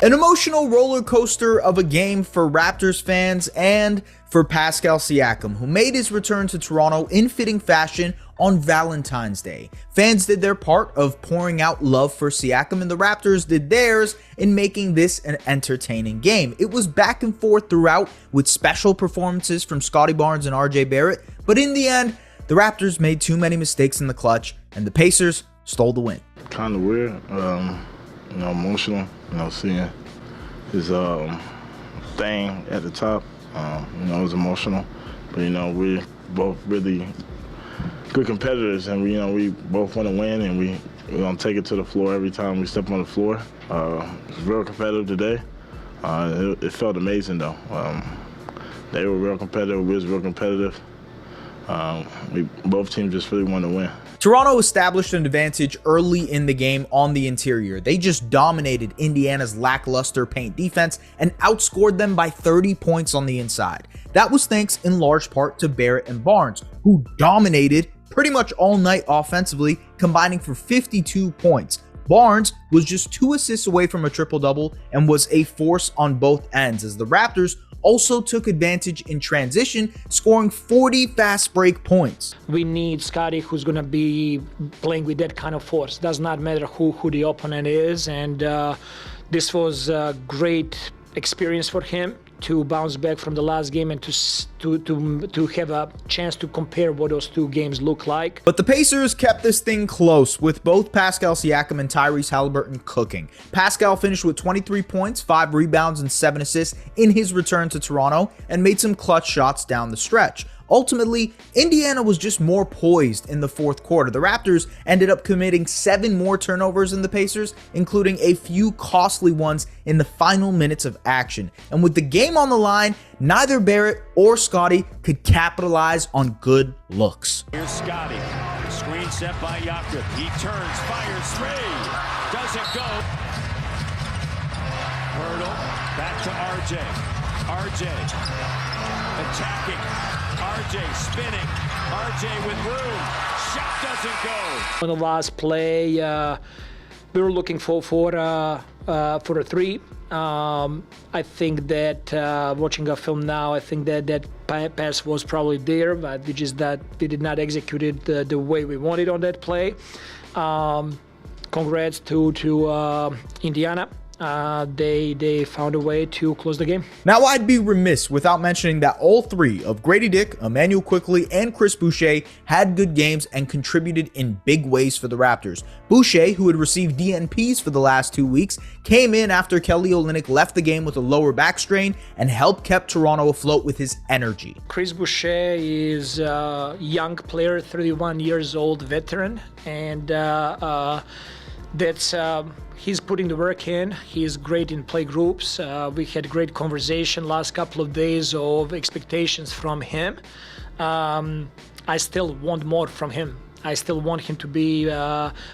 An emotional roller coaster of a game for Raptors fans and for Pascal Siakam, who made his return to Toronto in fitting fashion on Valentine's Day. Fans did their part of pouring out love for Siakam, and the Raptors did theirs in making this an entertaining game. It was back and forth throughout, with special performances from Scottie Barnes and RJ Barrett, but in the end, the Raptors made too many mistakes in the clutch, and the Pacers stole the win. Kind of weird, emotional, seeing his thing at the top, it was emotional. But, we're both really good competitors, and we both want to win, and we're going to take it to the floor every time we step on the floor. It's real competitive today. It felt amazing, though. They were real competitive. We was real competitive. Both teams just really wanted to win. Toronto established an advantage early in the game on the interior. They just dominated Indiana's lackluster paint defense and outscored them by 30 points on the inside. That was thanks in large part to Barrett and Barnes, who dominated pretty much all night offensively, combining for 52 points. Barnes was just 2 assists away from a triple-double and was a force on both ends, as the Raptors also took advantage in transition, scoring 40 fast break points. We need Scottie, who's going to be playing with that kind of force. Does not matter who the opponent is, and this was a great experience for him to bounce back from the last game and to have a chance to compare what those two games look like. But the Pacers kept this thing close, with both Pascal Siakam and Tyrese Halliburton cooking. Pascal finished with 23 points, 5 rebounds, and 7 assists in his return to Toronto, and made some clutch shots down the stretch. Ultimately, Indiana was just more poised in the fourth quarter. The Raptors ended up committing 7 more turnovers than the Pacers, including a few costly ones in the final minutes of action. And with the game on the line, neither Barrett or Scottie could capitalize on good looks. Here's Scottie. Screen set by Jakob. He turns, fires 3. Doesn't go. Hurdle. Back to RJ. RJ attacking. RJ spinning. RJ with room. Shot doesn't go. On the last play, we were looking for a 3. I think that watching a film now, I think that pass was probably there, but we did not execute it the way we wanted on that play. Congrats to Indiana. They found a way to close the game. Now, I'd be remiss without mentioning that all 3 of Grady Dick, Emmanuel Quickley, and Chris Boucher had good games and contributed in big ways for the Raptors. Boucher, who had received DNPs for the last 2 weeks, came in after Kelly Olynyk left the game with a lower back strain and helped keep Toronto afloat with his energy. Chris Boucher is a young player, 31 years old veteran, and he's putting the work in. He's great in play groups. We had great conversation last couple of days of expectations from him. I still want more from him. I still want him to be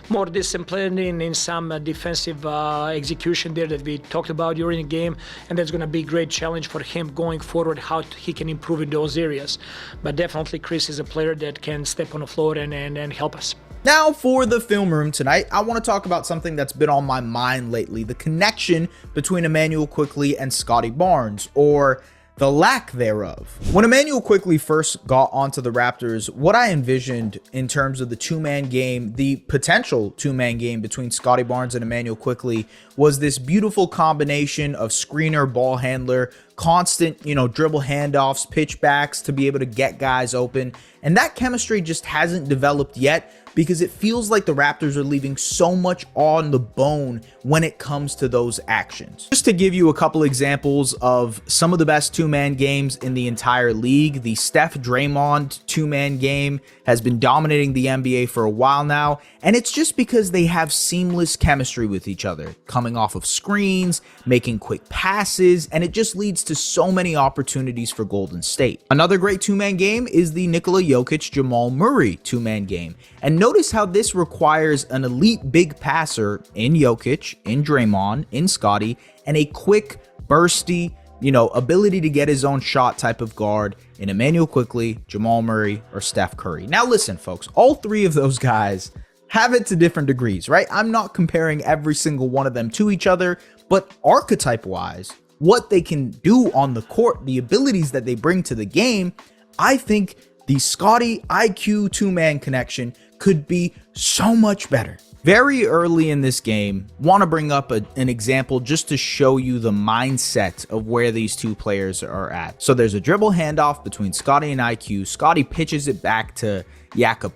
more disciplined in some defensive execution there that we talked about during the game, and that's going to be a great challenge for him going forward, how he can improve in those areas. But definitely Chris is a player that can step on the floor and help us. Now, for the film room tonight, I want to talk about something that's been on my mind lately: the connection between Emmanuel Quickley and Scottie Barnes, or the lack thereof. When Emmanuel Quickley first got onto the Raptors, what I envisioned in terms of the two-man game, the potential two-man game between Scottie Barnes and Emmanuel Quickley, was this beautiful combination of screener, ball handler, constant, dribble handoffs, pitch backs to be able to get guys open. And that chemistry just hasn't developed yet, because it feels like the Raptors are leaving so much on the bone when it comes to those actions. Just to give you a couple examples of some of the best two-man games in the entire league, the Steph-Draymond two-man game has been dominating the NBA for a while now, and it's just because they have seamless chemistry with each other, coming off of screens, making quick passes, and it just leads to so many opportunities for Golden State. Another great two-man game is the Nikola Jokic-Jamal Murray two-man game, and notice how this requires an elite big passer in Jokic, in Draymond, in Scottie, and a quick, bursty, ability to get his own shot type of guard in Emmanuel Quickley, Jamal Murray, or Steph Curry. Now listen, folks, all 3 of those guys have it to different degrees, right? I'm not comparing every single one of them to each other, but archetype-wise, what they can do on the court, the abilities that they bring to the game, I think the Scottie IQ two-man connection could be so much better. Very early in this game, want to bring up an example just to show you the mindset of where these two players are at. So there's a dribble handoff between Scottie and IQ. Scottie pitches it back to Jakob,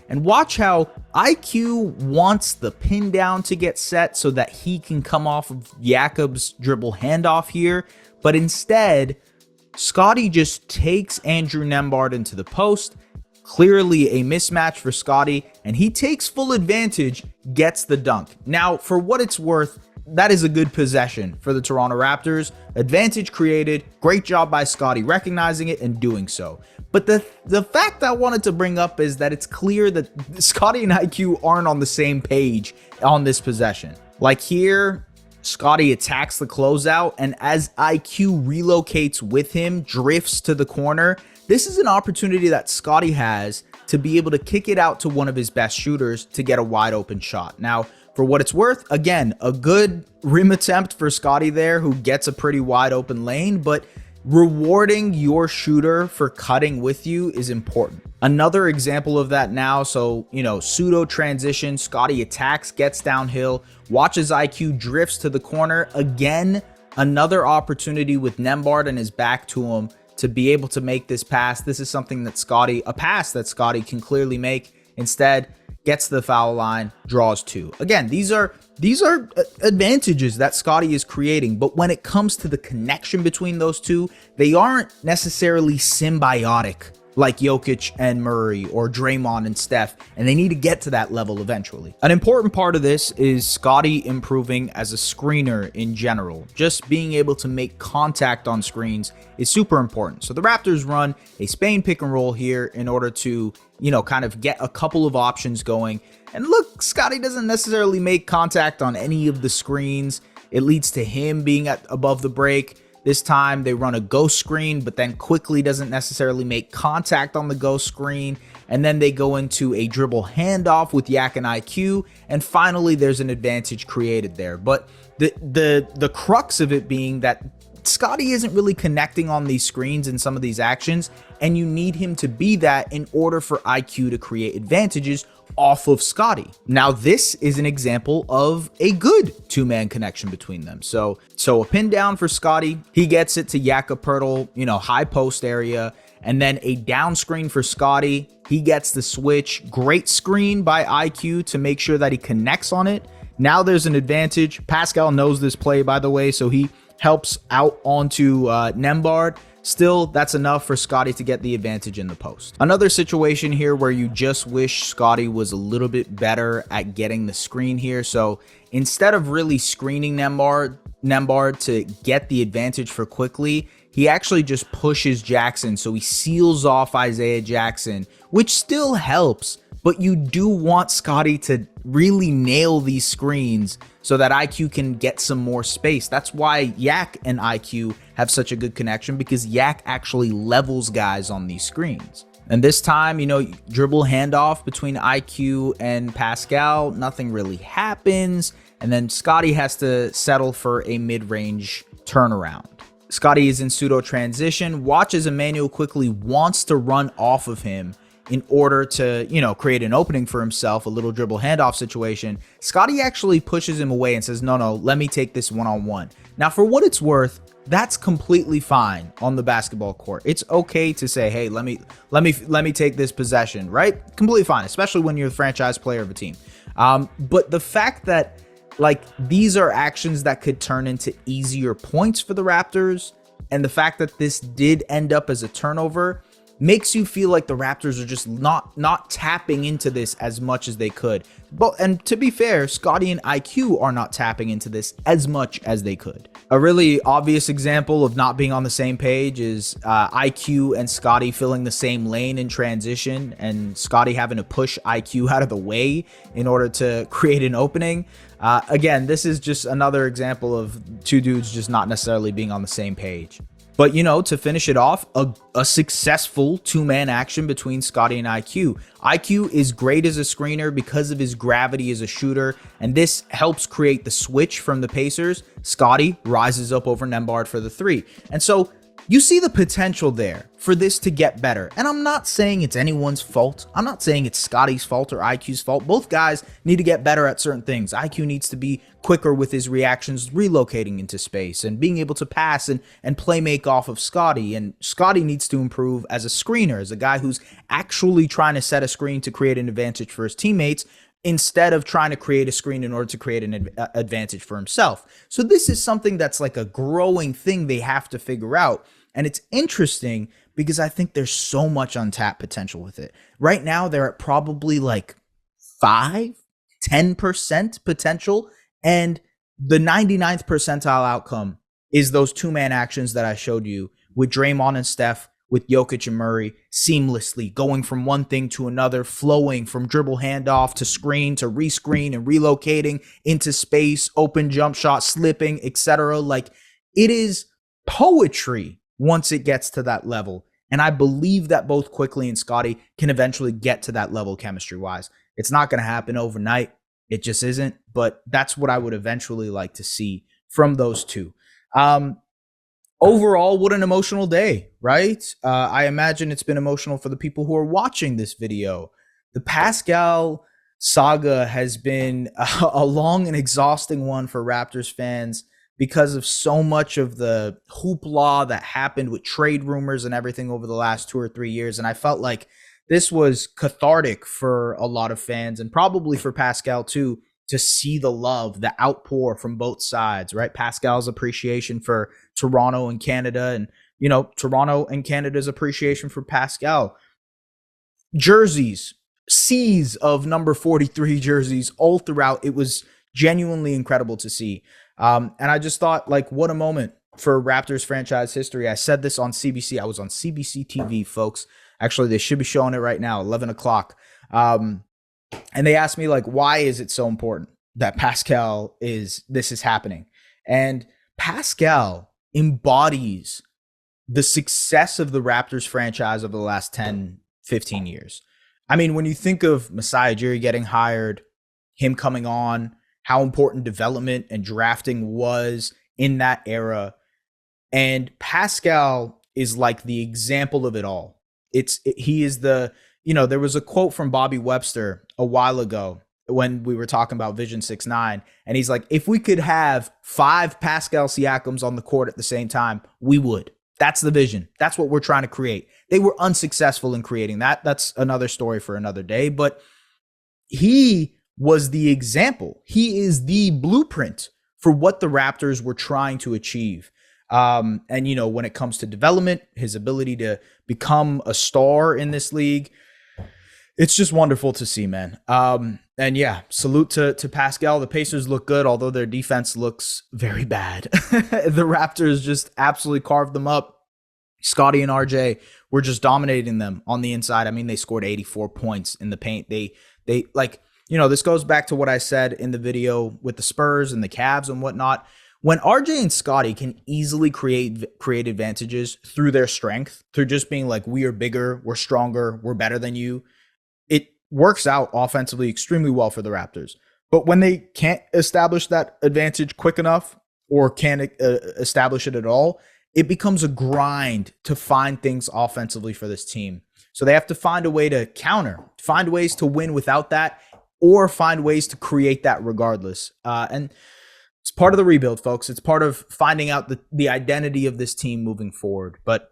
and watch how IQ wants the pin down to get set so that he can come off of Jakob's dribble handoff here, but instead, Scottie just takes Andrew Nembhard into the post. Clearly a mismatch for Scottie, and he takes full advantage, gets the dunk. Now, for what it's worth, that is a good possession for the Toronto Raptors. Advantage created. Great job by Scottie recognizing it and doing so. But the fact I wanted to bring up is that it's clear that Scottie and IQ aren't on the same page on this possession. Like here, Scottie attacks the closeout, and as IQ relocates with him, drifts to the corner. This is an opportunity that Scottie has to be able to kick it out to one of his best shooters to get a wide open shot. Now, for what it's worth, again, a good rim attempt for Scottie there, who gets a pretty wide open lane, but rewarding your shooter for cutting with you is important. Another example of that now, so, pseudo transition, Scottie attacks, gets downhill, watches IQ, drifts to the corner. Again, another opportunity with Nembhard and his back to him to be able to make this pass. This is something that a pass that Scottie can clearly make. Instead, gets to the foul line, draws two. Again, these are advantages that Scottie is creating, but when it comes to the connection between those two, they aren't necessarily symbiotic like Jokic and Murray or Draymond and Steph, and they need to get to that level eventually. An important part of this is Scottie improving as a screener in general. Just being able to make contact on screens is super important. So the Raptors run a Spain pick and roll here in order to, kind of get a couple of options going. And look, Scottie doesn't necessarily make contact on any of the screens. It leads to him being above the break. This time they run a ghost screen, but then quickly doesn't necessarily make contact on the ghost screen. And then they go into a dribble handoff with Yak and IQ. And finally, there's an advantage created there. But the crux of it being that Scottie isn't really connecting on these screens in some of these actions, and you need him to be that in order for IQ to create advantages off of Scottie. Now, this is an example of a good two-man connection between them. So a pin down for Scottie, he gets it to Jakob, high post area, and then a down screen for Scottie. He gets the switch. Great screen by IQ to make sure that he connects on it. Now there's an advantage. Pascal knows this play, by the way, so he helps out onto Nembhard. Still, that's enough for Scottie to get the advantage in the post. Another situation here where you just wish Scottie was a little bit better at getting the screen here. So instead of really screening Nembhard to get the advantage for quickly, he actually just pushes Jackson. So he seals off Isaiah Jackson, which still helps, but you do want Scottie to really nail these screens so that IQ can get some more space. That's why Yak and IQ have such a good connection, because Yak actually levels guys on these screens. And this time, dribble handoff between IQ and Pascal, nothing really happens. And then Scottie has to settle for a mid-range turnaround. Scottie is in pseudo transition, watches Emmanuel quickly, wants to run off of him in order to, create an opening for himself, a little dribble handoff situation. Scottie actually pushes him away and says, no, let me take this one-on-one. Now, for what it's worth, that's completely fine on the basketball court. It's okay to say, hey, let me take this possession, right? Completely fine, especially when you're the franchise player of a team. But the fact that, these are actions that could turn into easier points for the Raptors, and the fact that this did end up as a turnover makes you feel like the Raptors are just not tapping into this as much as they could. And to be fair, Scottie and IQ are not tapping into this as much as they could. A really obvious example of not being on the same page is IQ and Scottie filling the same lane in transition, and Scottie having to push IQ out of the way in order to create an opening. Again, this is just another example of two dudes just not necessarily being on the same page. But, to finish it off, a successful two-man action between Scottie and IQ. IQ is great as a screener because of his gravity as a shooter, and this helps create the switch from the Pacers. Scottie rises up over Nembhard for the three. And so you see the potential there for this to get better. And I'm not saying it's anyone's fault. I'm not saying it's Scottie's fault or IQ's fault. Both guys need to get better at certain things. IQ needs to be quicker with his reactions, relocating into space and being able to pass and play make off of Scottie. And Scottie needs to improve as a screener, as a guy who's actually trying to set a screen to create an advantage for his teammates, instead of trying to create a screen in order to create an advantage for himself. So this is something that's like a growing thing they have to figure out. And it's interesting because I think there's so much untapped potential with it. Right now, they're at probably like 5-10% potential. And the 99th percentile outcome is those two-man actions that I showed you with Draymond and Steph, with Jokic and Murray, seamlessly going from one thing to another, flowing from dribble handoff to screen to rescreen and relocating into space, open jump shot, slipping, etc. Like, it is poetry once it gets to that level. And I believe that both Quickley and Scottie can eventually get to that level chemistry-wise. It's not going to happen overnight. It just isn't. But that's what I would eventually like to see from those two. Overall, what an emotional day, right? I imagine it's been emotional for the people who are watching this video. The Pascal saga has been a long and exhausting one for Raptors fans, because of so much of the hoopla that happened with trade rumors and everything over the last 2 or 3 years. And I felt like this was cathartic for a lot of fans, and probably for Pascal too, to see the love, the outpour from both sides, right? Pascal's appreciation for Toronto and Canada, and, Toronto and Canada's appreciation for Pascal. Jerseys, seas of number 43 jerseys all throughout. It was genuinely incredible to see. And I just thought, like, what a moment for Raptors franchise history. I said this on CBC. I was on CBC TV, folks. Actually, they should be showing it right now, 11 o'clock. And they asked me, like, why is it so important that this is happening? And Pascal embodies the success of the Raptors franchise over the last 10, 15 years. I mean, when you think of Masai Ujiri getting hired, him coming on, how important development and drafting was in that era. And Pascal is like the example of it all. He is there was a quote from Bobby Webster a while ago when we were talking about Vision 6-9. And he's like, if we could have 5 Pascal Siakams on the court at the same time, we would. That's the vision. That's what we're trying to create. They were unsuccessful in creating that. That's another story for another day. But he was the example. He is the blueprint for what the Raptors were trying to achieve. And, when it comes to development, his ability to become a star in this league, it's just wonderful to see, man. And yeah, salute to Pascal. The Pacers look good, although their defense looks very bad. The Raptors just absolutely carved them up. Scottie and RJ were just dominating them on the inside. I mean, they scored 84 points in the paint. They this goes back to what I said in the video with the Spurs and the Cavs and whatnot. When RJ and Scottie can easily create advantages through their strength, through just being like, we are bigger, we're stronger, we're better than you, it works out offensively extremely well for the Raptors. But when they can't establish that advantage quick enough, or can't establish it at all, it becomes a grind to find things offensively for this team. So they have to find a way to counter, find ways to win without that, or find ways to create that regardless. And it's part of the rebuild, folks. It's part of finding out the identity of this team moving forward. But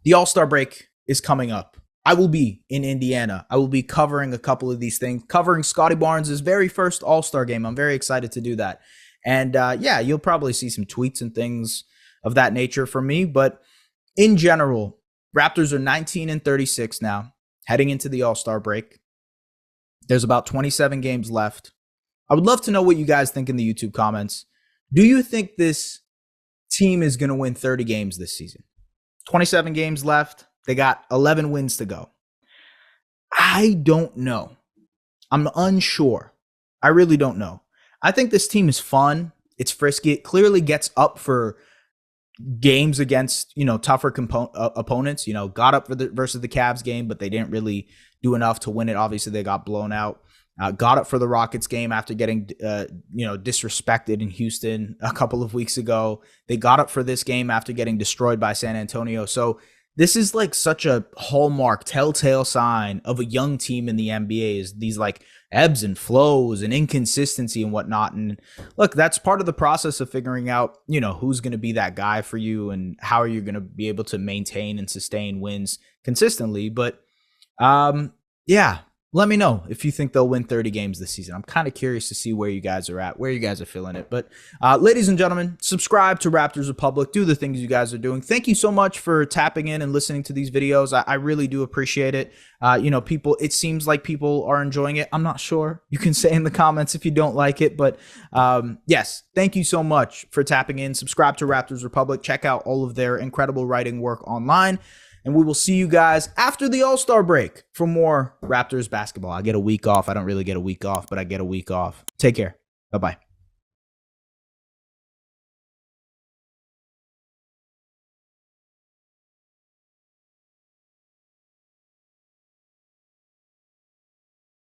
the All-Star break is coming up. I will be in Indiana. I will be covering a couple of these things, covering Scottie Barnes' very first All-Star game. I'm very excited to do that. And you'll probably see some tweets and things of that nature from me. But in general, Raptors are 19-36 now, heading into the All-Star break. There's about 27 games left. I would love to know what you guys think in the YouTube comments. Do you think this team is going to win 30 games this season? 27 games left. They got 11 wins to go. I don't know. I'm unsure. I really don't know. I think this team is fun. It's frisky. It clearly gets up for games against, tougher opponents, got up for versus the Cavs game, but they didn't really do enough to win it. Obviously, they got blown out. Got up for the Rockets game after getting, disrespected in Houston a couple of weeks ago. They got up for this game after getting destroyed by San Antonio. So this is like such a hallmark, telltale sign of a young team in the NBA, is these like ebbs and flows and inconsistency and whatnot. And look, that's part of the process of figuring out, who's going to be that guy for you and how are you going to be able to maintain and sustain wins consistently. But yeah, let me know if you think they'll win 30 games this season. I'm kind of curious to see where you guys are at, where you guys are feeling it. But ladies and gentlemen, subscribe to Raptors Republic. Do the things you guys are doing. Thank you so much for tapping in and listening to these videos. I really do appreciate it. People, it seems like people are enjoying it. I'm not sure. You can say in the comments if you don't like it. But yes, thank you so much for tapping in. Subscribe to Raptors Republic. Check out all of their incredible writing work online. And we will see you guys after the All-Star break for more Raptors basketball. I get a week off. I don't really get a week off, but I get a week off. Take care. Bye-bye.